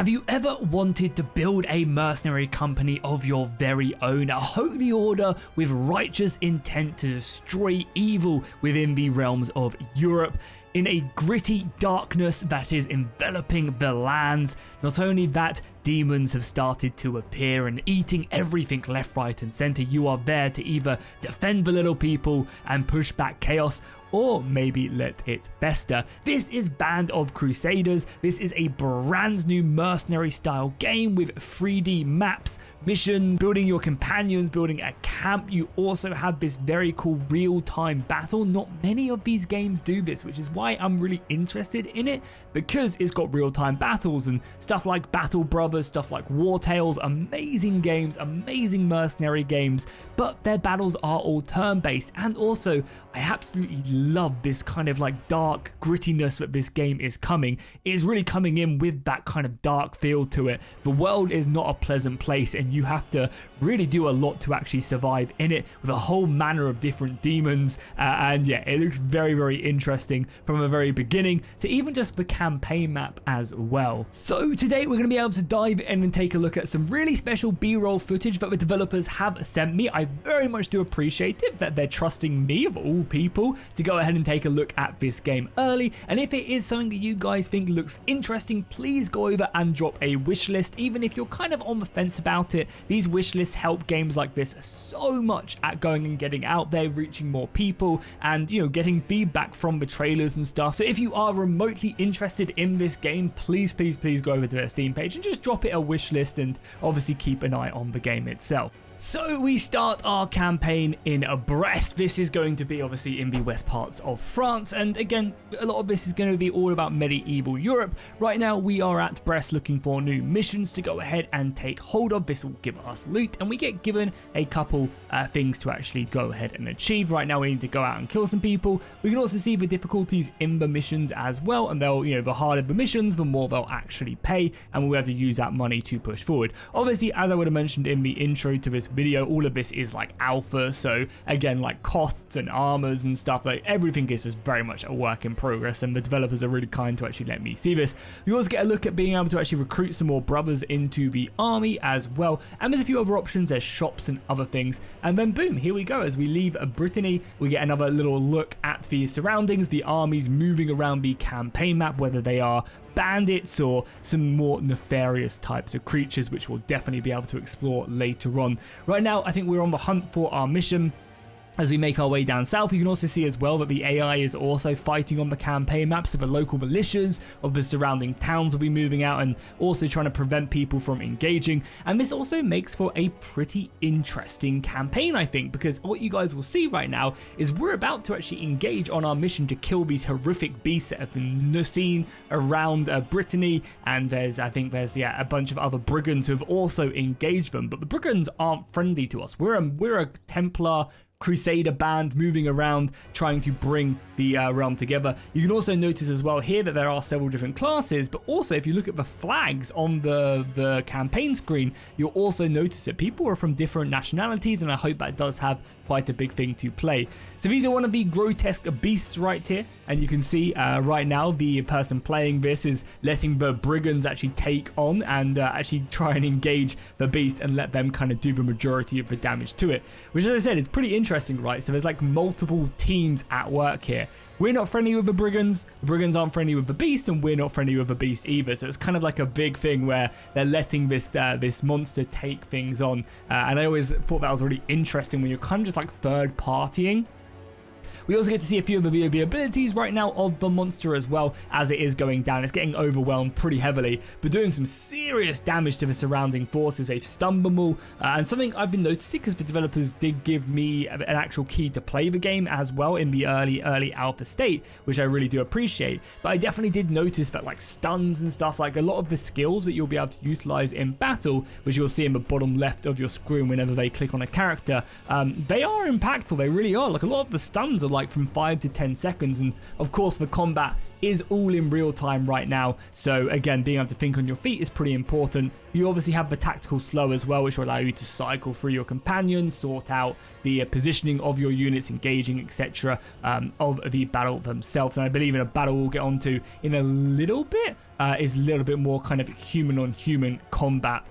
Have you ever wanted to build a mercenary company of your very own, a holy order with righteous intent to destroy evil within the realms of Europe? In a gritty darkness that is enveloping the lands. Not only that, demons have started to appear and eating everything left, right and center. You are there to either defend the little people and push back chaos, or maybe let it fester. This is Band of Crusaders. This is a brand new mercenary style game with 3D maps, missions, building your companions, building a camp. You also have this very cool real-time battle. Not many of these games do this, which is why I'm really interested in it, because it's got real-time battles and stuff like Battle Brothers, stuff like War Tales, amazing games, amazing mercenary games, but their battles are all turn-based. And also, I absolutely love this kind of like dark grittiness that this game is coming. It is really coming in with that kind of dark feel to it. The world is not a pleasant place and you have to really do a lot to actually survive in it, with a whole manner of different demons. And yeah, it looks very, very interesting from the very beginning to even just the campaign map as well. So today we're going to be able to dive in and take a look at some really special B-roll footage that the developers have sent me. I very much do appreciate it that they're trusting me, of all people, to go ahead and take a look at this game early. And if it is something that you guys think looks interesting, please go over and drop a wish list. Even if you're kind of on the fence about it, these wish lists help games like this so much at going and getting out there, reaching more people, and getting feedback from the trailers and stuff. So if you are remotely interested in this game, please go over to their Steam page and just drop it a wish list, and obviously keep an eye on the game itself. So we start our campaign in Brest. This is going to be obviously in the west parts of France, and again, a lot of this is going to be all about medieval Europe. Right now we are at Brest looking for new missions to go ahead and take hold of. This will give us loot, and we get given a couple things to actually go ahead and achieve. Right now we need to go out and kill some people. We can also see the difficulties in the missions as well, and they'll, the harder the missions, the more they'll actually pay, and we'll have to use that money to push forward. Obviously, as I would have mentioned in the intro to this video, all of this is like alpha, so again, like costs and armors and stuff, like everything is just very much a work in progress, and the developers are really kind to actually let me see this. You also get a look at being able to actually recruit some more brothers into the army as well, and there's a few other options. There's shops and other things, and then boom, here we go. As we leave Brittany, we get another little look at the surroundings, the armies moving around the campaign map, whether they are bandits or some more nefarious types of creatures, which we'll definitely be able to explore later on. Right now, I think we're on the hunt for our mission. As we make our way down south, you can also see as well that the AI is also fighting on the campaign maps, so the local militias of the surrounding towns will be moving out and also trying to prevent people from engaging. And this also makes for a pretty interesting campaign, I think, because what you guys will see right now is we're about to actually engage on our mission to kill these horrific beasts that have been seen around Brittany, and I think there's a bunch of other brigands who have also engaged them, but the brigands aren't friendly to us. We're a Templar Crusader band moving around trying to bring the realm together. You can also notice as well here that there are several different classes, but also if you look at the flags on the campaign screen, you'll also notice that people are from different nationalities, and I hope that does have quite a big thing to play. So these are one of the grotesque beasts right here, and you can see right now the person playing this is letting the brigands actually take on and actually try and engage the beast and let them kind of do the majority of the damage to it, which, as I said, is pretty interesting, right? So there's like multiple teams at work here. We're not friendly with the brigands aren't friendly with the beast, and we're not friendly with the beast either. So it's kind of like a big thing where they're letting this this monster take things on, and I always thought that was really interesting when you're kind of just like third partying. We also get to see a few of the abilities right now of the monster as well as it is going down. It's getting overwhelmed pretty heavily, but doing some serious damage to the surrounding forces. They've stunned them all, and something I've been noticing, because the developers did give me an actual key to play the game as well in the early alpha state, which I really do appreciate. But I definitely did notice that like stuns and stuff, like a lot of the skills that you'll be able to utilize in battle, which you'll see in the bottom left of your screen whenever they click on a character, they are impactful. They really are. Like a lot of the stuns cooldowns are like from 5 to 10 seconds. And of course, the combat is all in real time right now. So again, being able to think on your feet is pretty important. You obviously have the tactical slow as well, which will allow you to cycle through your companions, sort out the positioning of your units, engaging, etc. Of the battle themselves. And I believe in a battle we'll get onto in a little bit is a little bit more kind of human on human combat.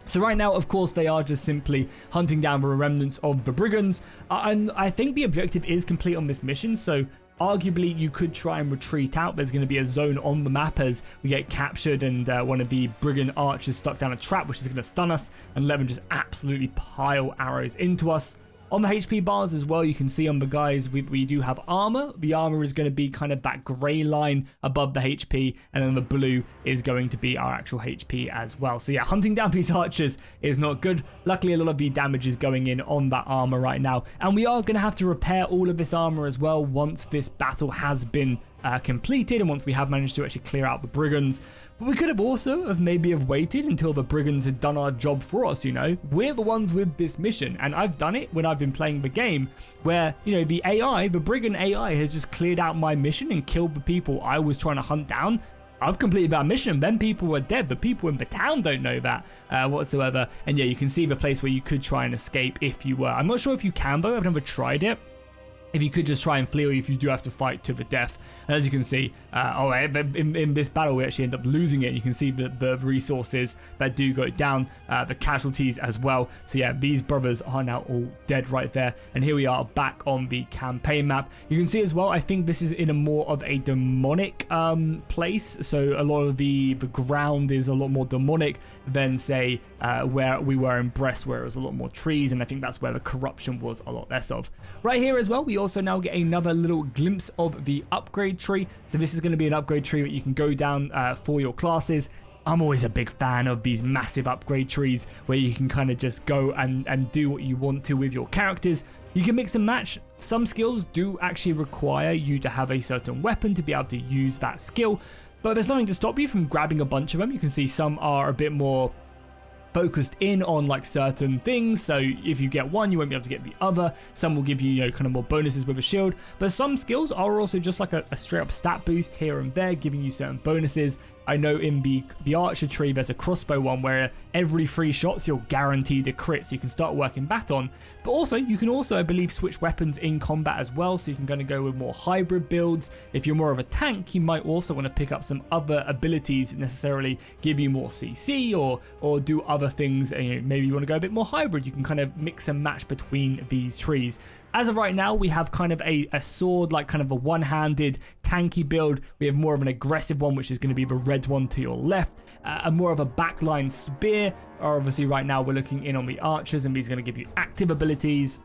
So right now, of course, they are just simply hunting down the remnants of the brigands, and I think the objective is complete on this mission, so arguably you could try and retreat out. There's going to be a zone on the map as we get captured and one of the brigand archers stuck down a trap, which is going to stun us and let them just absolutely pile arrows into us. On the HP bars as well, you can see on the guys, we do have armor. The armor is going to be kind of that grey line above the HP, and then the blue is going to be our actual HP as well. So yeah, hunting down these archers is not good. Luckily, a lot of the damage is going in on that armor right now, and we are going to have to repair all of this armor as well once this battle has been completed and once we have managed to actually clear out the brigands. But we could have also maybe waited until the brigands had done our job for us, you know. We're the ones with this mission, and I've done it when I've been playing the game where, you know, the AI, the brigand AI has just cleared out my mission and killed the people I was trying to hunt down. I've completed that mission, then people were dead, but people in the town don't know that whatsoever. And yeah, you can see the place where you could try and escape if you were. I'm not sure if you can though, I've never tried it. If you could just try and flee, or if you do have to fight to the death. And as you can see, in this battle, we actually end up losing it. You can see the resources that do go down, the casualties as well. So yeah, these brothers are now all dead right there. And here we are back on the campaign map. You can see as well, I think this is in a more of a demonic place. So a lot of the ground is a lot more demonic than, say, where we were in Brest, where it was a lot more trees. And I think that's where the corruption was a lot less of. Right here as well, we also now get another little glimpse of the upgrade tree. So this is going to be an upgrade tree that you can go down for your classes. I'm always a big fan of these massive upgrade trees where you can kind of just go and do what you want to with your characters. You can mix and match. Some skills do actually require you to have a certain weapon to be able to use that skill, but there's nothing to stop you from grabbing a bunch of them. You can see some are a bit more focused in on like certain things, so if you get one you won't be able to get the other. Some will give you, you know, kind of more bonuses with a shield, but some skills are also just like a straight up stat boost here and there, giving you certain bonuses. I know in the archer tree there's a crossbow one where every 3 shots you're guaranteed a crit, so you can start working that on. But also you can also, I believe, switch weapons in combat as well, so you can kind of go with more hybrid builds. If you're more of a tank, you might also want to pick up some other abilities that necessarily give you more CC or do other things. You know, maybe you want to go a bit more hybrid. You can kind of mix and match between these trees. As of right now, we have kind of a sword, like kind of a one-handed tanky build. We have more of an aggressive one, which is going to be the red one to your left, and more of a backline spear. Obviously, right now we're looking in on the archers, and these are going to give you active abilities,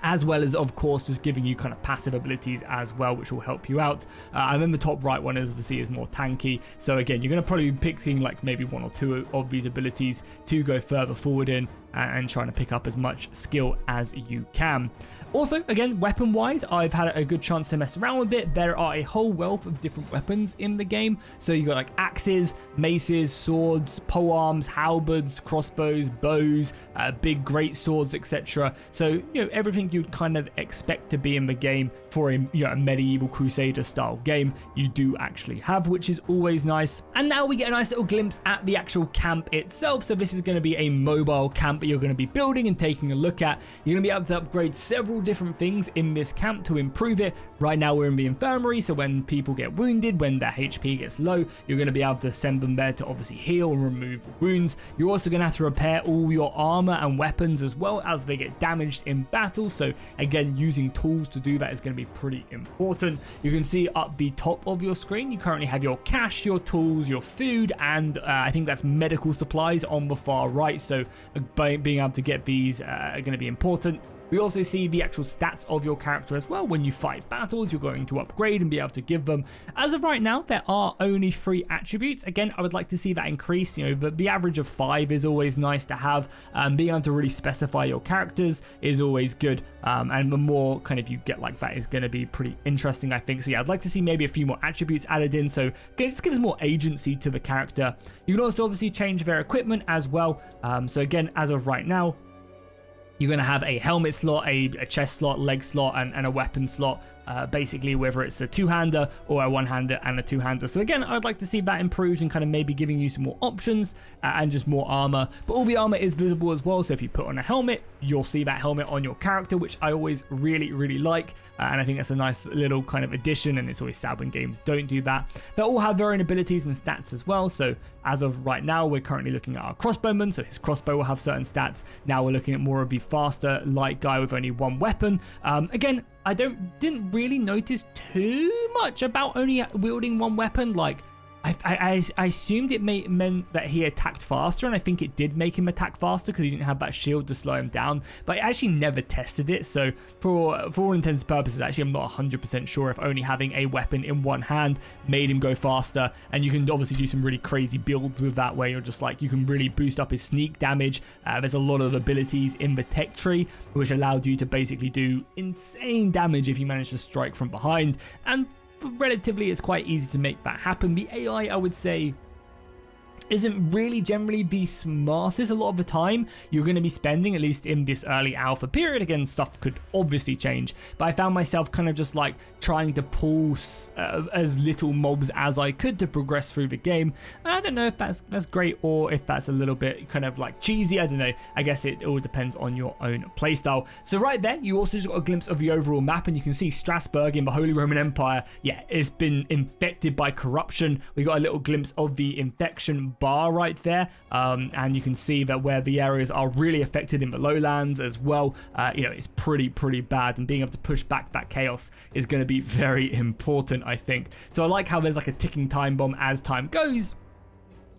as well as, of course, just giving you kind of passive abilities as well, which will help you out. And then the top right one is obviously is more tanky. So again, you're going to probably be picking like maybe 1 or 2 of these abilities to go further forward in and trying to pick up as much skill as you can. Also, again, weapon-wise, I've had a good chance to mess around with it. There are a whole wealth of different weapons in the game. So you got like axes, maces, swords, polearms, halberds, crossbows, bows, big great swords, etc. So, you know, everything you'd kind of expect to be in the game for a, you know, a medieval crusader style game, you do actually have, which is always nice. And now we get a nice little glimpse at the actual camp itself. So this is going to be a mobile camp that you're going to be building and taking a look at. You're going to be able to upgrade several different things in this camp to improve it. Right now we're in the infirmary, so when people get wounded, when their HP gets low, you're going to be able to send them there to obviously heal and remove wounds. You're also going to have to repair all your armor and weapons as well as they get damaged in battle. So again, using tools to do that is going to be pretty important. You can see up the top of your screen, you currently have your cash, your tools, your food, and I think that's medical supplies on the far right. So being able to get these are going to be important. We also see the actual stats of your character as well. When you fight battles, you're going to upgrade and be able to give them. As of right now, there are only 3 attributes. Again, I would like to see that increase. You know, but the average of 5 is always nice to have. Being able to really specify your characters is always good. And the more kind of you get like that is going to be pretty interesting, I think. So yeah, I'd like to see maybe a few more attributes added in. So it just gives more agency to the character. You can also obviously change their equipment as well. So again, as of right now, You're going to have a helmet slot, a chest slot, leg slot, and a weapon slot. Basically, whether it's a two-hander or a one-hander and a two-hander. So again, I'd like to see that improved and kind of maybe giving you some more options and just more armor. But all the armor is visible as well. So if you put on a helmet, you'll see that helmet on your character, which I always really like. And I think that's a nice little kind of addition. And it's always sad when games don't do that. They all have varying abilities and stats as well. So as of right now, we're currently looking at our crossbowman. So his crossbow will have certain stats. Now we're looking at more of the faster light guy with only one weapon. Again, I didn't really notice too much about only wielding one weapon. Like, I assumed it meant that he attacked faster, and I think it did make him attack faster because he didn't have that shield to slow him down. But I actually never tested it, so for all intents and purposes, actually I'm not 100% sure if only having a weapon in one hand made him go faster. And you can obviously do some really crazy builds with that, where you're just like, you can really boost up his sneak damage. There's a lot of abilities in the tech tree which allowed you to basically do insane damage if you manage to strike from behind, and relatively it's quite easy to make that happen. The AI, I would say, isn't really generally the smartest a lot of the time. You're going to be spending, at least in this early alpha period, again, stuff could obviously change, but I found myself kind of just like trying to pull as little mobs as I could to progress through the game. And I don't know if that's great or if that's a little bit kind of like cheesy. I don't know. I guess it all depends on your own playstyle. So right there, you also just got a glimpse of the overall map, and you can see Strasbourg in the Holy Roman Empire. Yeah, it's been infected by corruption. We got a little glimpse of the infection bar right there, and you can see that where the areas are really affected in the lowlands as well, it's pretty bad, and being able to push back that chaos is going to be very important, I think. So I like how there's like a ticking time bomb as time goes.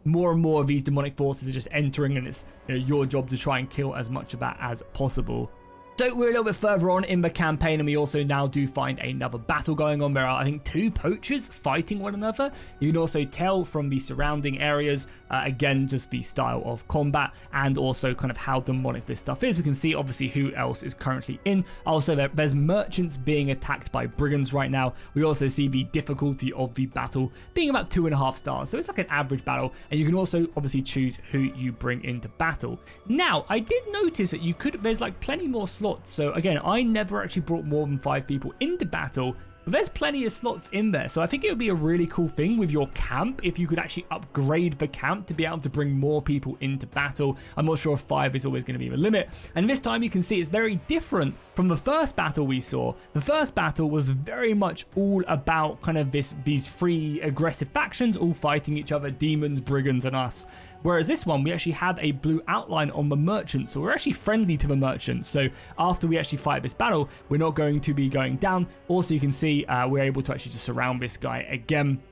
More and more of these demonic forces are just entering, and it's your job to try and kill as much of that as possible. So we're a little bit further on in the campaign, and we also now do find another battle going on. There are, I think, two poachers fighting one another. You can also tell from the surrounding areas, again, just the style of combat and also kind of how demonic this stuff is. We can see, obviously, who else is currently in. Also, there's merchants being attacked by brigands right now. We also see the difficulty of the battle being about 2.5 stars. So it's like an average battle, and you can also obviously choose who you bring into battle. Now, I did notice that there's like plenty more slots. So again, I never actually brought more than 5 people into battle, but there's plenty of slots in there. So I think it would be a really cool thing with your camp if you could actually upgrade the camp to be able to bring more people into battle. I'm not sure if 5 is always going to be the limit. And this time you can see it's very different from the first battle we saw. The first battle was very much all about kind of these 3 aggressive factions all fighting each other, demons, brigands, and us. Whereas this one, we actually have a blue outline on the merchants, so we're actually friendly to the merchants. So after we actually fight this battle, we're not going to be going down. Also, you can see we're able to actually just surround this guy again.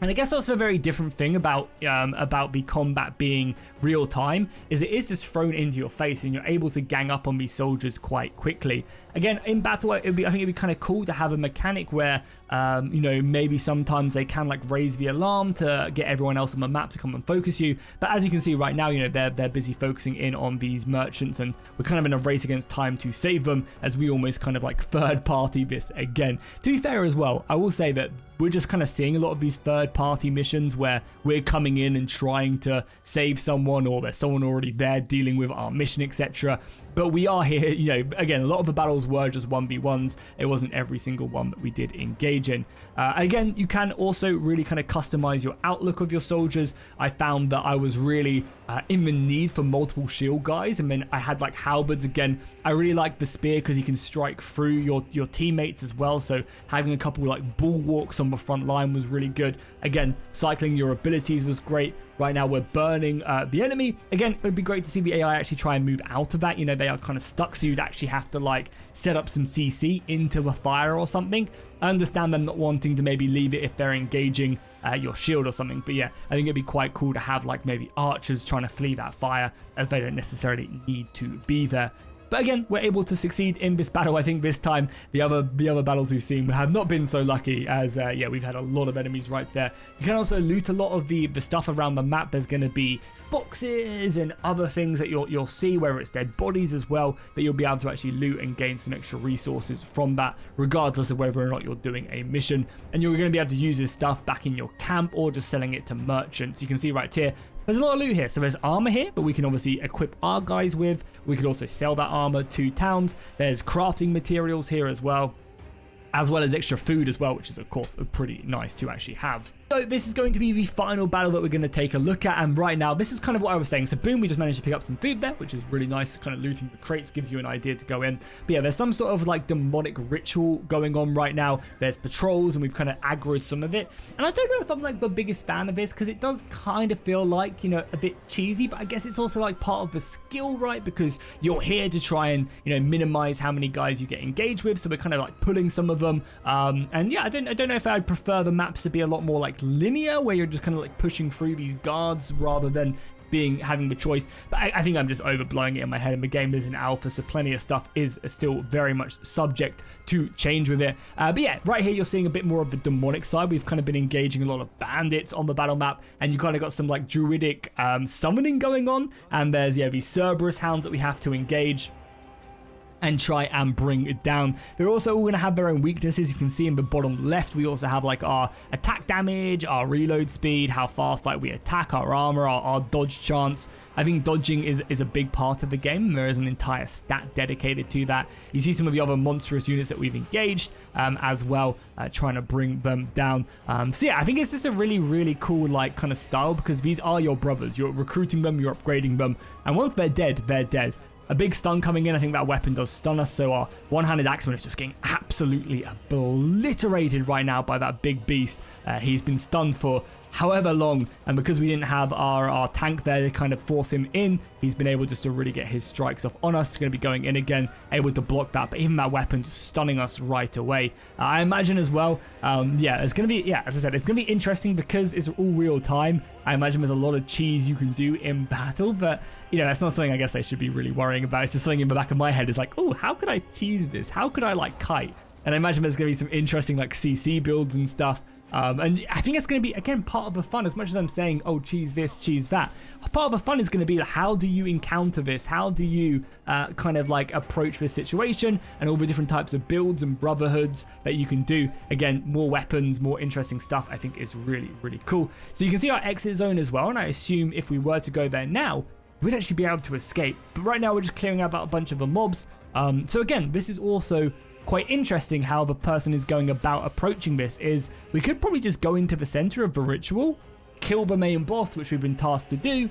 And I guess that's a very different thing about the combat being real time, is it is just thrown into your face, and you're able to gang up on these soldiers quite quickly. Again, in battle, I think it'd be kind of cool to have a mechanic where maybe sometimes they can like raise the alarm to get everyone else on the map to come and focus you. But as you can see right now, they're busy focusing in on these merchants, and we're kind of in a race against time to save them, as we almost kind of like third party this again. To be fair as well, I will say that we're just kind of seeing a lot of these third party missions where we're coming in and trying to save someone, or there's someone already there dealing with our mission, etc. But we are here, again, a lot of the battles were just 1v1s. It wasn't every single one that we did engage in. Again, you can also really kind of customize your outlook of your soldiers. I found that I was really in the need for multiple shield guys, and then I had like halberds again. I really like the spear because you can strike through your teammates as well. So having a couple like bulwarks on the front line was really good. Again, cycling your abilities was great. Right now we're burning the enemy. Again, it would be great to see the AI actually try and move out of that. They are kind of stuck, so you'd actually have to like set up some CC into the fire or something. I understand them not wanting to maybe leave it if they're engaging your shield or something. But yeah, I think it'd be quite cool to have like maybe archers trying to flee that fire, as they don't necessarily need to be there. But again, we're able to succeed in this battle. I think this time the other battles we've seen have not been so lucky, as we've had a lot of enemies right there. You can also loot a lot of the stuff around the map. There's going to be boxes and other things that you'll see, whether it's dead bodies as well, that you'll be able to actually loot and gain some extra resources from that, regardless of whether or not you're doing a mission. And you're going to be able to use this stuff back in your camp or just selling it to merchants. You can see right here, there's a lot of loot here. So there's armor here, but we can obviously equip our guys with. We could also sell that armor to towns. There's crafting materials here as well as extra food as well, which is of course pretty nice to actually have. So this is going to be the final battle that we're going to take a look at, and right now this is kind of what I was saying. So boom, we just managed to pick up some food there, which is really nice. Kind of looting the crates gives you an idea to go in. But yeah, there's some sort of like demonic ritual going on right now. There's patrols and we've kind of aggroed some of it, and I don't know if I'm like the biggest fan of this, because it does kind of feel like, you know, a bit cheesy, but I guess it's also like part of the skill, right? Because you're here to try and, you know, minimize how many guys you get engaged with, so we're kind of like pulling some of them. And yeah, I don't know if I'd prefer the maps to be a lot more like linear, where you're just kind of like pushing through these guards rather than having the choice. But I think I'm just overblowing it in my head, and the game is in alpha, so plenty of stuff is still very much subject to change with it. But yeah, right here you're seeing a bit more of the demonic side. We've kind of been engaging a lot of bandits on the battle map, and you kind of got some like druidic summoning going on, and there's these Cerberus hounds that we have to engage and try and bring it down. They're also all going to have their own weaknesses. You can see in the bottom left, we also have like our attack damage, our reload speed, how fast like we attack, our armor, our dodge chance. I think dodging is a big part of the game. There is an entire stat dedicated to that. You see some of the other monstrous units that we've engaged as well, trying to bring them down. So yeah, I think it's just a really, really cool like kind of style, because these are your brothers. You're recruiting them, you're upgrading them, and once they're dead, they're dead. A big stun coming in. I think that weapon does stun us, so our one-handed axeman is just getting absolutely obliterated right now by that big beast. He's been stunned for however long, and because we didn't have our tank there to kind of force him in, he's been able just to really get his strikes off on us. Going to be going in again, able to block that, but even that weapon just stunning us right away. I imagine as well, yeah, it's going to be, yeah, as I said, it's going to be interesting because it's all real time. I imagine there's a lot of cheese you can do in battle, but you know, that's not something I guess I should be really worrying about. It's just something in the back of my head is like, oh, how could I cheese this? How could I like kite? And I imagine there's going to be some interesting like CC builds and stuff. And I think it's going to be, again, part of the fun. As much as I'm saying, oh, cheese this, cheese that, part of the fun is going to be how do you encounter this? How do you kind of like approach this situation, and all the different types of builds and brotherhoods that you can do. Again, more weapons, more interesting stuff, I think is really, really cool. So you can see our exit zone as well, and I assume if we were to go there now, we'd actually be able to escape. But right now we're just clearing out a bunch of the mobs. So again, this is also quite interesting how the person is going about approaching this. Is we could probably just go into the center of the ritual, kill the main boss, which we've been tasked to do,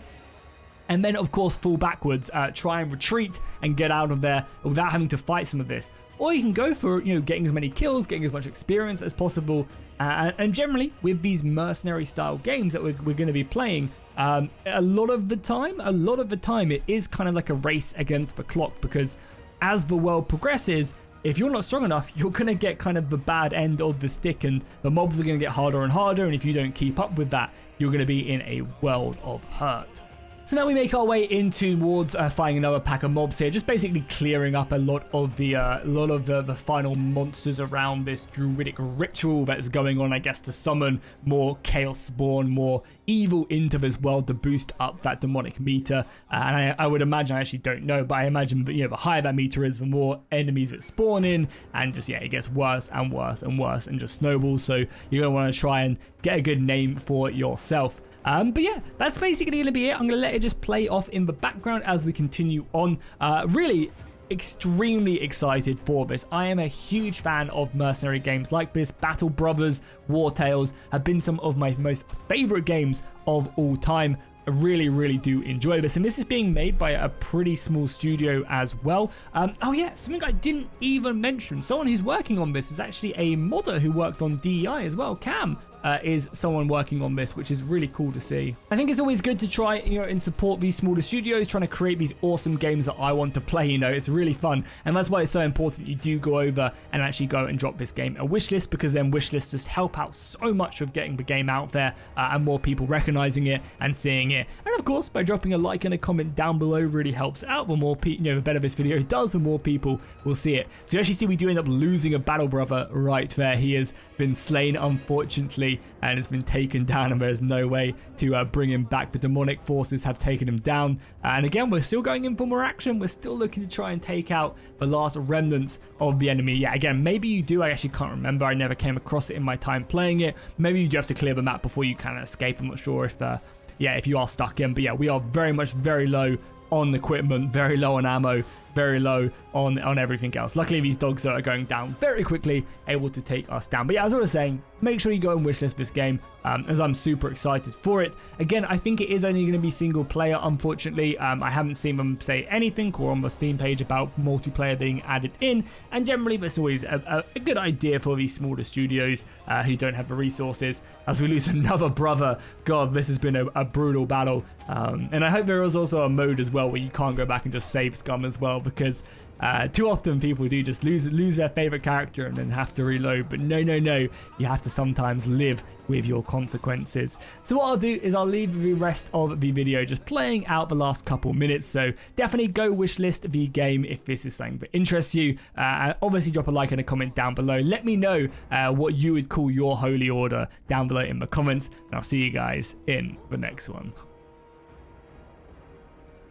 and then of course fall backwards, try and retreat and get out of there without having to fight some of this. Or you can go for, you know, getting as many kills, getting as much experience as possible, and generally with these mercenary style games that we're going to be playing, a lot of the time it is kind of like a race against the clock, because as the world progresses, if you're not strong enough, you're going to get kind of the bad end of the stick, and the mobs are going to get harder and harder, and if you don't keep up with that, you're going to be in a world of hurt. So now we make our way in towards fighting another pack of mobs here, just basically clearing up a lot of the final monsters around this druidic ritual that's going on, I guess, to summon more chaos spawn, more evil into this world to boost up that demonic meter. And I would imagine, I actually don't know, but I imagine that, you know, the higher that meter is, the more enemies that spawn in, and just, yeah, it gets worse and worse and worse and just snowballs. So you're going to want to try and get a good name for yourself. But yeah, that's basically going to be it. I'm going to let it just play off in the background as we continue on. Really extremely excited for this. I am a huge fan of mercenary games like this. Battle Brothers, War Tales have been some of my most favorite games of all time. I really, really do enjoy this, and this is being made by a pretty small studio as well. Oh yeah, something I didn't even mention. Someone who's working on this is actually a modder who worked on DEI as well. Cam is someone working on this, which is really cool to see. I think it's always good to try, you know, and support these smaller studios trying to create these awesome games that I want to play. You know, it's really fun, and that's why it's so important you do go over and actually go and drop this game a wishlist, because then wishlists just help out so much with getting the game out there and more people recognizing it and seeing it. And of course, by dropping a like and a comment down below really helps out. The more people, you know, the better this video does, the more people will see it. So you actually see we do end up losing a battle brother right there. He has been slain, unfortunately, and has been taken down, and there's no way to bring him back. The demonic forces have taken him down, and again, we're still going in for more action. We're still looking to try and take out the last remnants of the enemy. Yeah, again, maybe you do. I actually can't remember. I never came across it in my time playing it. Maybe you do have to clear the map before you can escape. I'm not sure if yeah, if you are stuck in, but yeah, we are very much very low on equipment, very low on ammo, very low on everything else. Luckily, these dogs are going down very quickly, able to take us down. But yeah, as I was saying, make sure you go and wishlist this game, as I'm super excited for it. Again, I think it is only going to be single player, unfortunately. I haven't seen them say anything or on the Steam page about multiplayer being added in, and generally that's always a good idea for these smaller studios who don't have the resources. As we lose another brother, God, this has been a brutal battle. And I hope there is also a mode as well where you can't go back and just save scum as well, because too often people do just lose their favorite character and then have to reload. But no, you have to sometimes live with your consequences. So what I'll do is I'll leave the rest of the video just playing out the last couple minutes. So definitely go wishlist the game if this is something that interests you. Obviously drop a like and a comment down below. Let me know what you would call your holy order down below in the comments, and I'll see you guys in the next one.